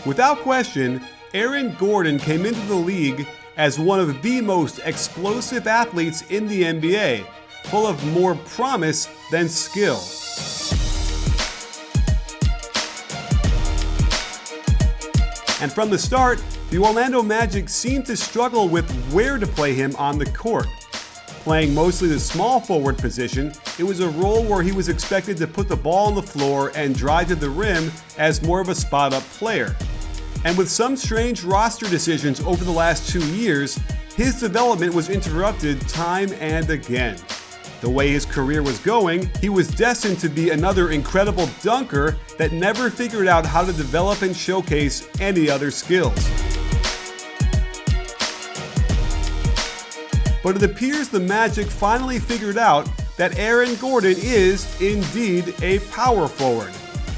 Without question, Aaron Gordon came into the league as one of the most explosive athletes in the NBA, full of more promise than skill. And from the start, the Orlando Magic seemed to struggle with where to play him on the court. Playing mostly the small forward position, it was a role where he was expected to put the ball on the floor and drive to the rim as more of a spot-up player. And with some strange roster decisions over the last 2 years, his development was interrupted time and again. The way his career was going, he was destined to be another incredible dunker that never figured out how to develop and showcase any other skills. But it appears the Magic finally figured out that Aaron Gordon is indeed a power forward.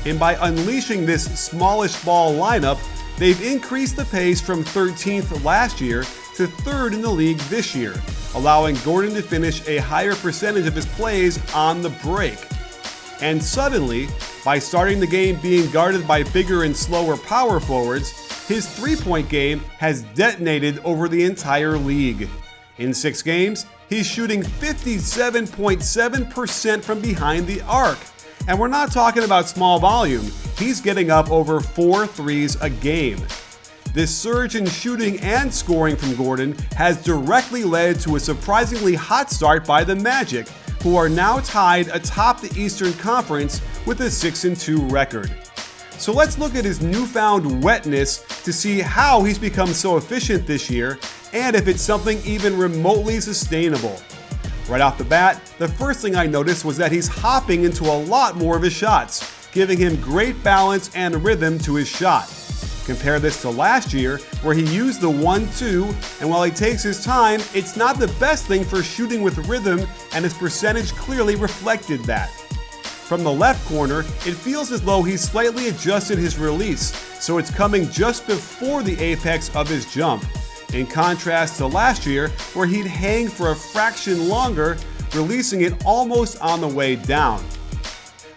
And by unleashing this smallish ball lineup, they've increased the pace from 13th last year to 3rd in the league this year, allowing Gordon to finish a higher percentage of his plays on the break. And suddenly, by starting the game being guarded by bigger and slower power forwards, his three-point game has detonated over the entire league. In 6 games, he's shooting 57.7% from behind the arc. And we're not talking about small volume. He's getting up over 4 threes a game. This surge in shooting and scoring from Gordon has directly led to a surprisingly hot start by the Magic, who are now tied atop the Eastern Conference with a 6-2 record. So let's look at his newfound wetness to see how he's become so efficient this year and if it's something even remotely sustainable. Right off the bat, the first thing I noticed was that he's hopping into a lot more of his shots, giving him great balance and rhythm to his shot. Compare this to last year, where he used the 1-2, and while he takes his time, it's not the best thing for shooting with rhythm, and his percentage clearly reflected that. From the left corner, it feels as though he's slightly adjusted his release, so it's coming just before the apex of his jump, in contrast to last year, where he'd hang for a fraction longer, releasing it almost on the way down.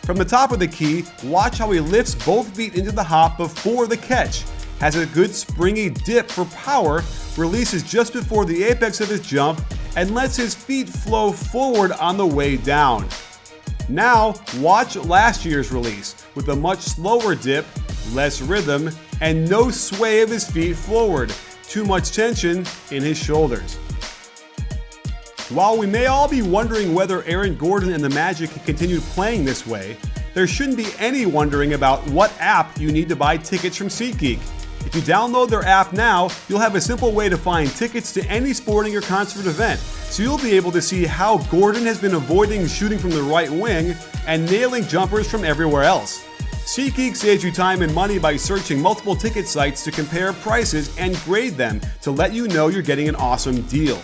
From the top of the key, watch how he lifts both feet into the hop before the catch, has a good springy dip for power, releases just before the apex of his jump, and lets his feet flow forward on the way down. Now, watch last year's release, with a much slower dip, less rhythm, and no sway of his feet forward, too much tension in his shoulders. While we may all be wondering whether Aaron Gordon and the Magic can continue playing this way, there shouldn't be any wondering about what app you need to buy tickets from SeatGeek. If you download their app now, you'll have a simple way to find tickets to any sporting or concert event, so you'll be able to see how Gordon has been avoiding shooting from the right wing and nailing jumpers from everywhere else. SeatGeek saves you time and money by searching multiple ticket sites to compare prices and grade them to let you know you're getting an awesome deal.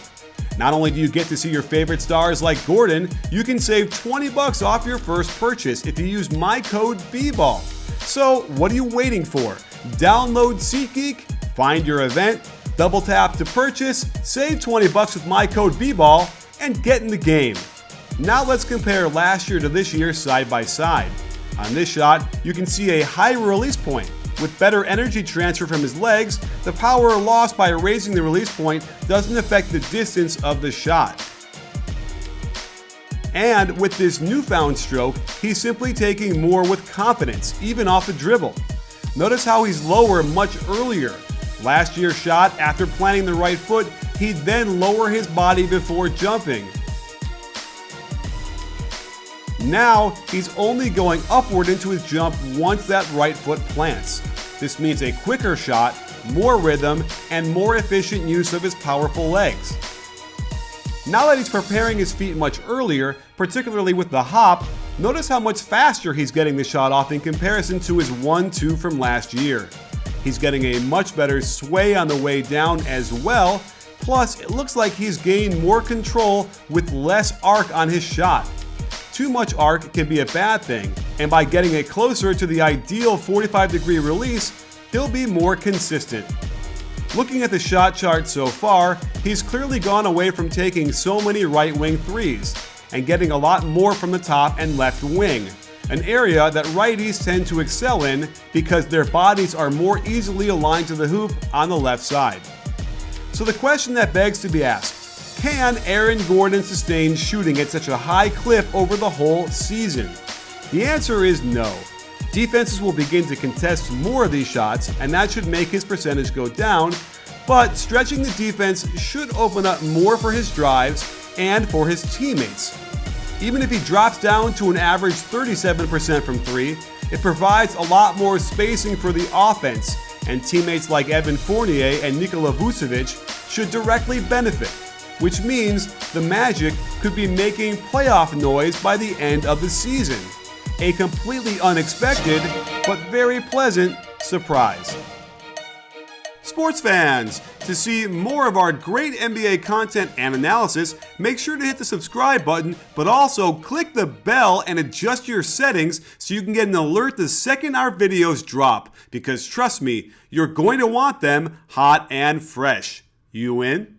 Not only do you get to see your favorite stars like Gordon, you can save $20 off your first purchase if you use my code BBall. So what are you waiting for? Download SeatGeek, find your event, double tap to purchase, save $20 with my code BBall, and get in the game. Now let's compare last year to this year side by side. On this shot, you can see a high release point. With better energy transfer from his legs, the power lost by raising the release point doesn't affect the distance of the shot. And with this newfound stroke, he's simply taking more with confidence, even off the dribble. Notice how he's lower much earlier. Last year's shot, after planting the right foot, he'd then lower his body before jumping. Now, he's only going upward into his jump once that right foot plants. This means a quicker shot, more rhythm, and more efficient use of his powerful legs. Now that he's preparing his feet much earlier, particularly with the hop, notice how much faster he's getting the shot off in comparison to his 1-2 from last year. He's getting a much better sway on the way down as well, plus it looks like he's gained more control with less arc on his shot. Too much arc can be a bad thing, and by getting it closer to the ideal 45-degree release, he'll be more consistent. Looking at the shot chart so far, he's clearly gone away from taking so many right wing threes, and getting a lot more from the top and left wing. an area that righties tend to excel in because their bodies are more easily aligned to the hoop on the left side. So the question that begs to be asked, can Aaron Gordon sustain shooting at such a high clip over the whole season? The answer is no. Defenses will begin to contest more of these shots, and that should make his percentage go down, but stretching the defense should open up more for his drives and for his teammates. Even if he drops down to an average 37% from 3, it provides a lot more spacing for the offense, and teammates like Evan Fournier and Nikola Vucevic should directly benefit, which means the Magic could be making playoff noise by the end of the season. A completely unexpected, but very pleasant surprise. Sports fans, to see more of our great NBA content and analysis, make sure to hit the subscribe button, but also click the bell and adjust your settings so you can get an alert the second our videos drop, because trust me, you're going to want them hot and fresh. You in?